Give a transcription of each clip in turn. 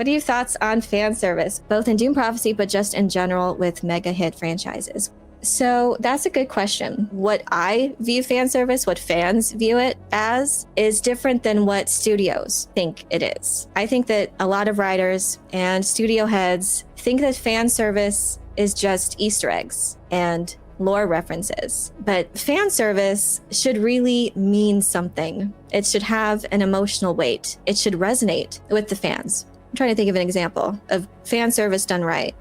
What are your thoughts on fan service, both in Dune Prophecy, but just in general with mega hit franchises? So that's a good question. What I view fan service, what fans view it as, is different than what studios think it is. I think that a lot of writers and studio heads think that fan service is just Easter eggs and lore references. But fan service should really mean something. It should have an emotional weight. It should resonate with the fans. I'm trying to think of an example of fan service done right.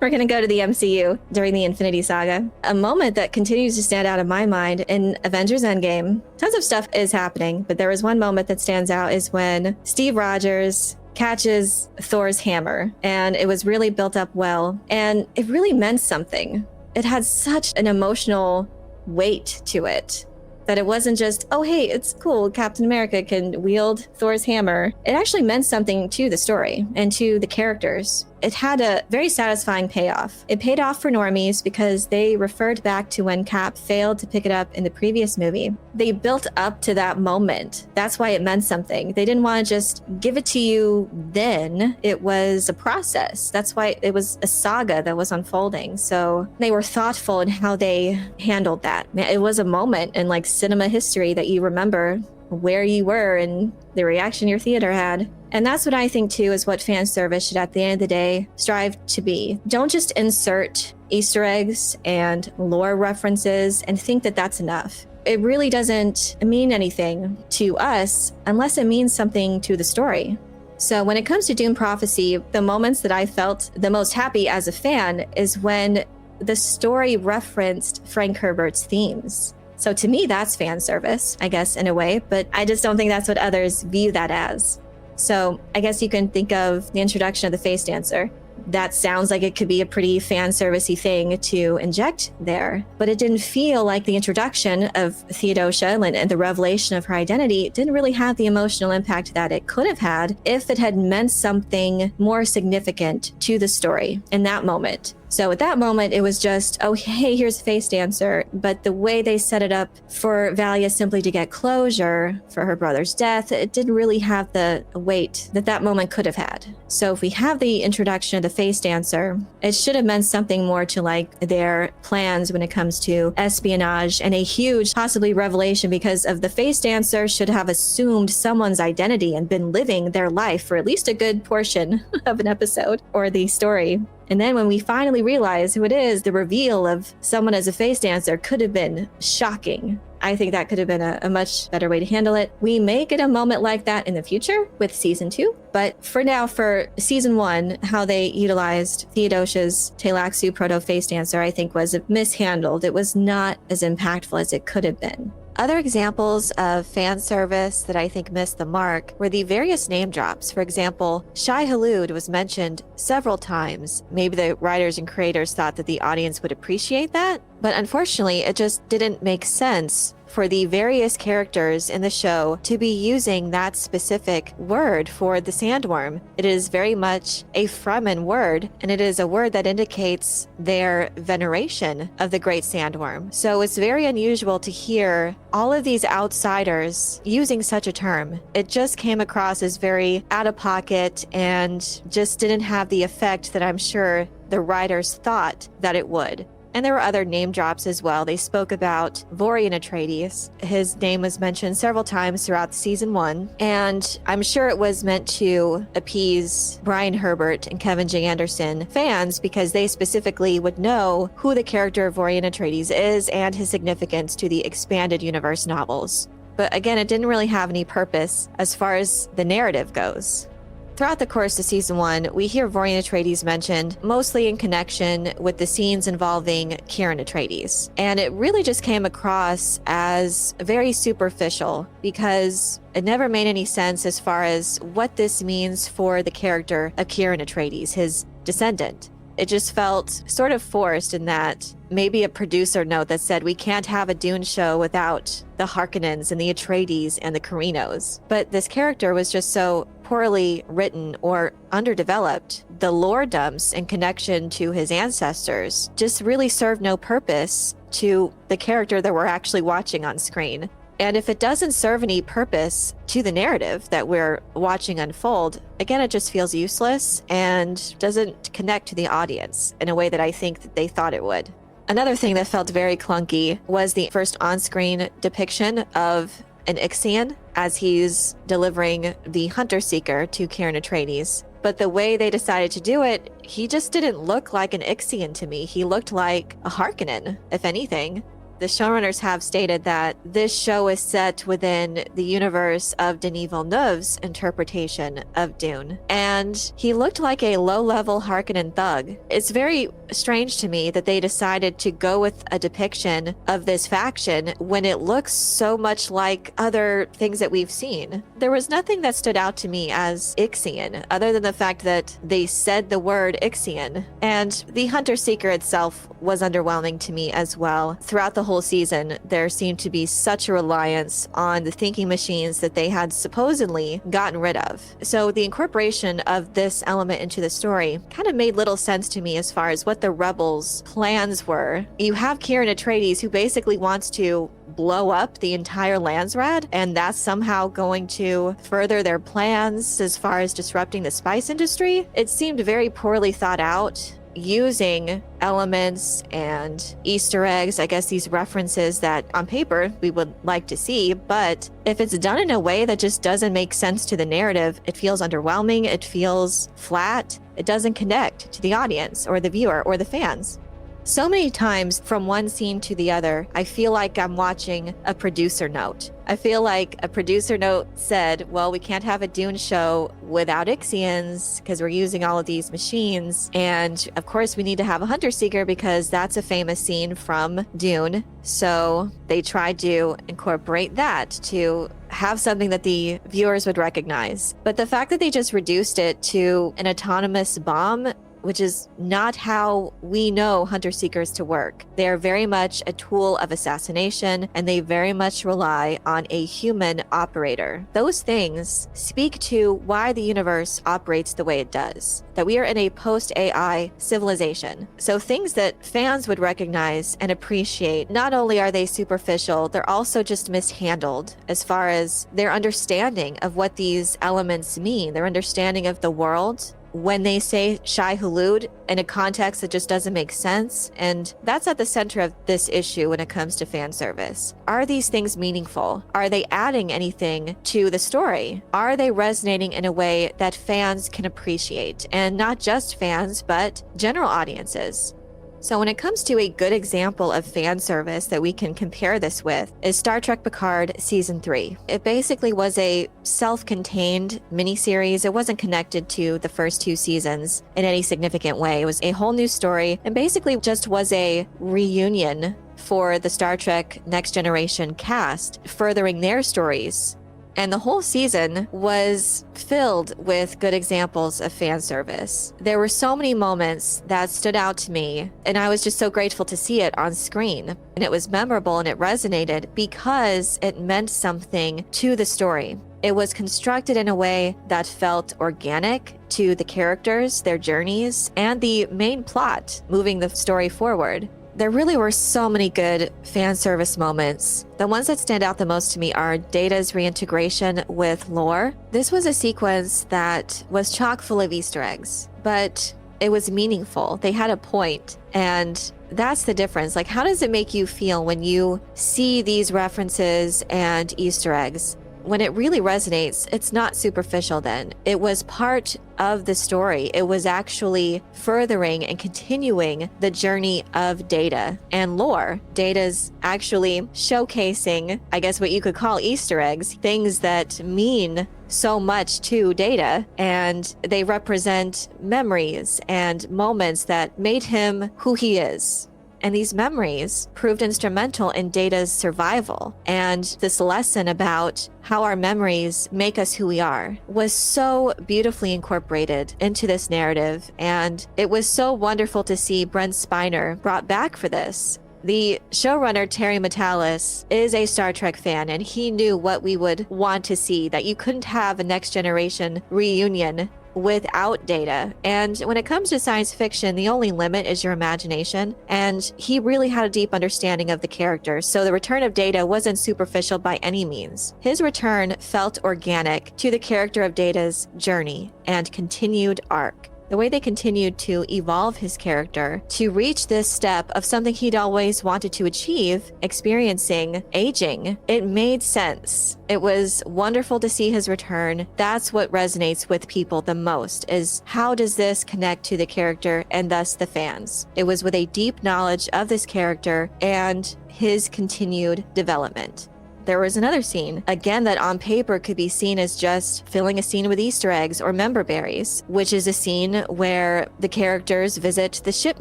We're going to go to the MCU during the Infinity Saga. A moment that continues to stand out in my mind in Avengers Endgame. Tons of stuff is happening, but there was one moment that stands out is when Steve Rogers catches Thor's hammer, and it was really built up well, and it really meant something. It had such an emotional weight to it that it wasn't just, oh, hey, it's cool, Captain America can wield Thor's hammer. It actually meant something to the story and to the characters. It had a very satisfying payoff. It paid off for normies because they referred back to when Cap failed to pick it up in the previous movie. They built up to that moment. That's why it meant something. They didn't want to just give it to you then. It was a process. That's why it was a saga that was unfolding. So they were thoughtful in how they handled that. It was a moment in like cinema history that you remember where you were and the reaction your theater had. And that's what I think too is what fan service should at the end of the day strive to be. Don't just insert Easter eggs and lore references and think that that's enough. It really doesn't mean anything to us unless it means something to the story. So when it comes to Dune Prophecy, the moments that I felt the most happy as a fan is when the story referenced Frank Herbert's themes. So to me, that's fan service, I guess, in a way, but I just don't think that's what others view that as. So I guess you can think of the introduction of the face dancer. That sounds like it could be a pretty fan servicey thing to inject there, but it didn't feel like the introduction of Theodosia and the revelation of her identity didn't really have the emotional impact that it could have had if it had meant something more significant to the story in that moment. So at that moment, it was just, oh, hey, here's a face dancer. But the way they set it up for Valia simply to get closure for her brother's death, it didn't really have the weight that that moment could have had. So if we have the introduction of the face dancer, it should have meant something more to like their plans when it comes to espionage and a huge possibly revelation because of the face dancer should have assumed someone's identity and been living their life for at least a good portion of an episode or the story. And then when we finally realize who it is, the reveal of someone as a face dancer could have been shocking. I think that could have been a much better way to handle it. We may get a moment like that in the future with season 2. But for now, for season 1, how they utilized Theodosia's Tleilaxu proto-face dancer, I think was mishandled. It was not as impactful as it could have been. Other examples of fan service that I think missed the mark were the various name drops. For example, Shai Hulud was mentioned several times. Maybe the writers and creators thought that the audience would appreciate that, but unfortunately, it just didn't make sense for the various characters in the show to be using that specific word for the sandworm. It is very much a Fremen word, and it is a word that indicates their veneration of the great sandworm. So it's very unusual to hear all of these outsiders using such a term. It just came across as very out of pocket and just didn't have the effect that I'm sure the writers thought that it would. And there were other name drops as well. They spoke about Vorian Atreides. His name was mentioned several times throughout season 1. And I'm sure it was meant to appease Brian Herbert and Kevin J. Anderson fans because they specifically would know who the character of Vorian Atreides is and his significance to the expanded universe novels. But again, it didn't really have any purpose as far as the narrative goes. Throughout the course of season 1, we hear Vorian Atreides mentioned mostly in connection with the scenes involving Kieran Atreides. And it really just came across as very superficial because it never made any sense as far as what this means for the character of Kieran Atreides, his descendant. It just felt sort of forced in that maybe a producer note that said we can't have a Dune show without the Harkonnens and the Atreides and the Carinos. But this character was just so poorly written or underdeveloped. The lore dumps in connection to his ancestors just really served no purpose to the character that we're actually watching on screen. And if it doesn't serve any purpose to the narrative that we're watching unfold, again, it just feels useless and doesn't connect to the audience in a way that I think that they thought it would. Another thing that felt very clunky was the first on-screen depiction of an Ixian as he's delivering the Hunter Seeker to Karen Atreides. But the way they decided to do it, he just didn't look like an Ixian to me. He looked like a Harkonnen, if anything. The showrunners have stated that this show is set within the universe of Denis Villeneuve's interpretation of Dune, and he looked like a low-level Harkonnen thug. It's very strange to me that they decided to go with a depiction of this faction when it looks so much like other things that we've seen. There was nothing that stood out to me as Ixian, other than the fact that they said the word Ixian, and the Hunter Seeker itself was underwhelming to me as well. Throughout the whole season, there seemed to be such a reliance on the thinking machines that they had supposedly gotten rid of. So the incorporation of this element into the story kind of made little sense to me as far as what the rebels' plans were. You have Karen Atreides, who basically wants to blow up the entire Landsraad, and that's somehow going to further their plans as far as disrupting the spice industry. It seemed very poorly thought out, using elements and Easter eggs, I guess these references that on paper we would like to see, but if it's done in a way that just doesn't make sense to the narrative, it feels underwhelming, it feels flat, it doesn't connect to the audience or the viewer or the fans. So many times from one scene to the other, I feel like I'm watching a producer note. I feel like a producer note said, well, we can't have a Dune show without Ixians because we're using all of these machines. And of course, we need to have a Hunter Seeker because that's a famous scene from Dune. So they tried to incorporate that to have something that the viewers would recognize. But the fact that they just reduced it to an autonomous bomb, which is not how we know Hunter Seekers to work. They are very much a tool of assassination, and they very much rely on a human operator. Those things speak to why the universe operates the way it does, that we are in a post-AI civilization. So things that fans would recognize and appreciate, not only are they superficial, they're also just mishandled as far as their understanding of what these elements mean, their understanding of the world, when they say Shai Hulud in a context that just doesn't make sense. And that's at the center of this issue when it comes to fan service. Are these things meaningful? Are they adding anything to the story? Are they resonating in a way that fans can appreciate? And not just fans, but general audiences. So when it comes to a good example of fan service that we can compare this with is Star Trek Picard Season 3. It basically was a self-contained miniseries. It wasn't connected to the first two seasons in any significant way. It was a whole new story and basically just was a reunion for the Star Trek Next Generation cast, furthering their stories. And the whole season was filled with good examples of fan service. There were so many moments that stood out to me, and I was just so grateful to see it on screen. And it was memorable and it resonated because it meant something to the story. It was constructed in a way that felt organic to the characters, their journeys, and the main plot moving the story forward. There really were so many good fan service moments. The ones that stand out the most to me are Data's reintegration with lore. This was a sequence that was chock full of Easter eggs, but it was meaningful. They had a point, and that's the difference. Like, how does it make you feel when you see these references and Easter eggs? When it really resonates, it's not superficial then. It was part of the story. It was actually furthering and continuing the journey of Data and lore. Data's actually showcasing, I guess what you could call Easter eggs, things that mean so much to Data, and they represent memories and moments that made him who he is. And these memories proved instrumental in Data's survival. And this lesson about how our memories make us who we are was so beautifully incorporated into this narrative. And it was so wonderful to see Brent Spiner brought back for this. The showrunner, Terry Matalas, is a Star Trek fan, and he knew what we would want to see, that you couldn't have a Next Generation reunion without data. And when it comes to science fiction, the only limit is your imagination. And he really had a deep understanding of the characters. So the return of Data wasn't superficial by any means. His return felt organic to the character of Data's journey and continued arc. The way they continued to evolve his character to reach this step of something he'd always wanted to achieve, experiencing aging, it made sense. It was wonderful to see his return. That's what resonates with people the most, is how does this connect to the character and thus the fans? It was with a deep knowledge of this character and his continued development. There was another scene, again, that on paper could be seen as just filling a scene with Easter eggs or member berries, which is a scene where the characters visit the ship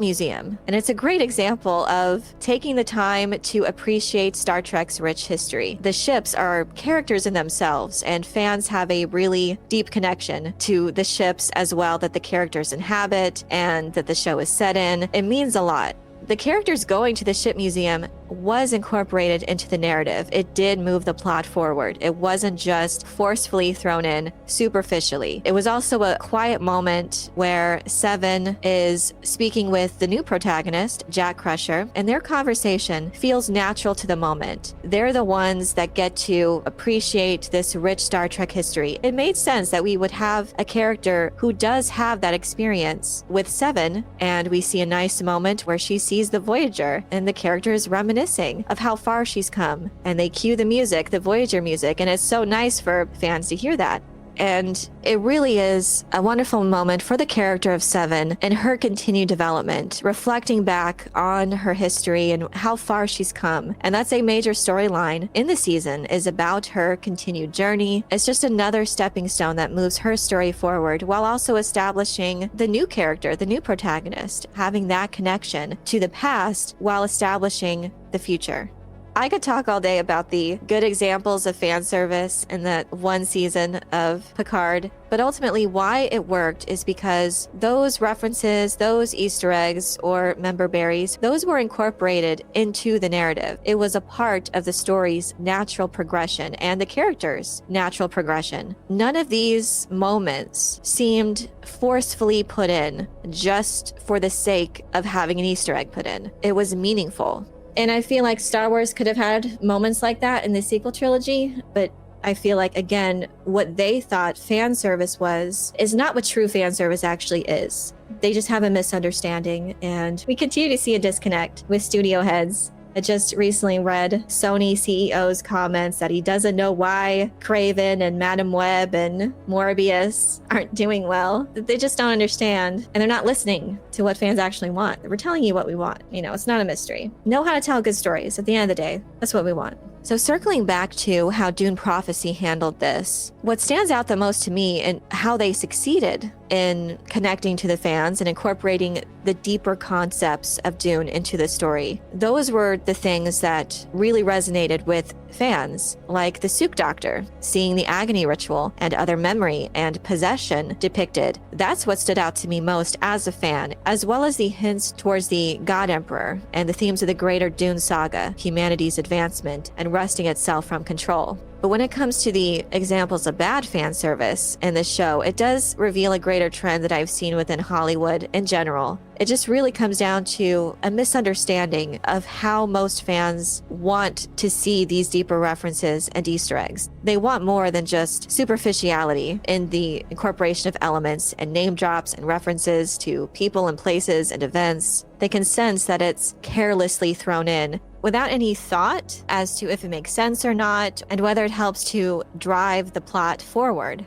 museum. And it's a great example of taking the time to appreciate Star Trek's rich history. The ships are characters in themselves, and fans have a really deep connection to the ships as well that the characters inhabit and that the show is set in. It means a lot. The characters going to the ship museum was incorporated into the narrative. It did move the plot forward. It wasn't just forcefully thrown in superficially. It was also a quiet moment where Seven is speaking with the new protagonist, Jack Crusher, and their conversation feels natural to the moment. They're the ones that get to appreciate this rich Star Trek history. It made sense that we would have a character who does have that experience with Seven, and we see a nice moment where she sees the Voyager, and the character is reminiscing of how far she's come. And they cue the music, the Voyager music, and it's so nice for fans to hear that. And it really is a wonderful moment for the character of Seven and her continued development, reflecting back on her history and how far she's come. And that's a major storyline in the season, is about her continued journey. It's just another stepping stone that moves her story forward while also establishing the new character, the new protagonist, having that connection to the past while establishing the future. I could talk all day about the good examples of fan service in that one season of Picard, but ultimately why it worked is because those references, those Easter eggs or member berries, those were incorporated into the narrative. It was a part of the story's natural progression and the characters' natural progression. None of these moments seemed forcefully put in just for the sake of having an Easter egg put in. It was meaningful. And I feel like Star Wars could have had moments like that in the sequel trilogy, but I feel like, again, what they thought fan service was is not what true fan service actually is. They just have a misunderstanding, and we continue to see a disconnect with studio heads. I just recently read Sony CEO's comments that he doesn't know why Craven and Madam Web and Morbius aren't doing well. They just don't understand, and they're not listening to what fans actually want. We're telling you what we want. It's not a mystery. Know how to tell good stories. At the end of the day, that's what we want. So circling back to how Dune Prophecy handled this, what stands out the most to me and how they succeeded in connecting to the fans and incorporating the deeper concepts of Dune into the story, those were the things that really resonated with fans, like the Sook Doctor, seeing the agony ritual and other memory and possession depicted. That's what stood out to me most as a fan, as well as the hints towards the God Emperor and the themes of the greater Dune saga, humanity's advancement and wresting itself from control. But when it comes to the examples of bad fan service in the show, it does reveal a greater trend that I've seen within Hollywood in general. It just really comes down to a misunderstanding of how most fans want to see these deeper references and Easter eggs. They want more than just superficiality in the incorporation of elements and name drops and references to people and places and events. They can sense that it's carelessly thrown in without any thought as to if it makes sense or not, and whether it helps to drive the plot forward.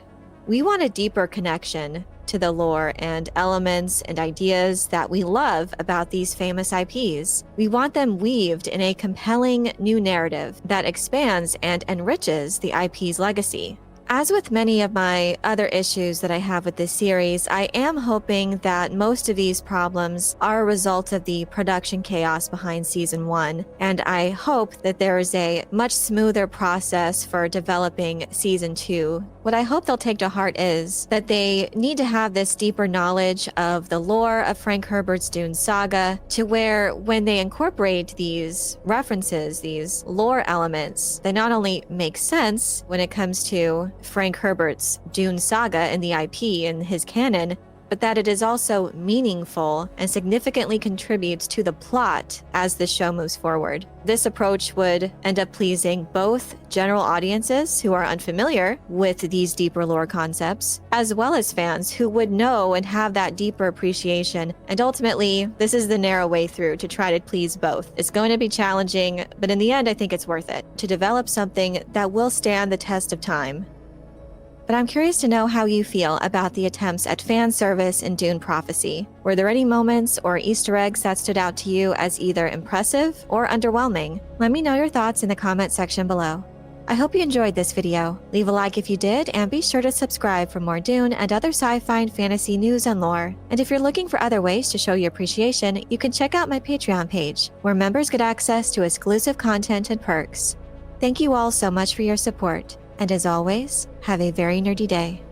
We want a deeper connection to the lore and elements and ideas that we love about these famous IPs. We want them weaved in a compelling new narrative that expands and enriches the IP's legacy. As with many of my other issues that I have with this series, I am hoping that most of these problems are a result of the production chaos behind Season 1, and I hope that there is a much smoother process for developing Season 2. What I hope they'll take to heart is that they need to have this deeper knowledge of the lore of Frank Herbert's Dune saga, to where when they incorporate these references, these lore elements, they not only make sense when it comes to Frank Herbert's Dune saga and the IP and his canon, but that it is also meaningful and significantly contributes to the plot as the show moves forward. This approach would end up pleasing both general audiences who are unfamiliar with these deeper lore concepts, as well as fans who would know and have that deeper appreciation. And ultimately, this is the narrow way through to try to please both. It's going to be challenging, but in the end, I think it's worth it to develop something that will stand the test of time. But I'm curious to know how you feel about the attempts at fan service in Dune Prophecy. Were there any moments or Easter eggs that stood out to you as either impressive or underwhelming? Let me know your thoughts in the comment section below. I hope you enjoyed this video. Leave a like if you did, and be sure to subscribe for more Dune and other sci-fi and fantasy news and lore. And if you're looking for other ways to show your appreciation, you can check out my Patreon page, where members get access to exclusive content and perks. Thank you all so much for your support. And as always, have a very nerdy day.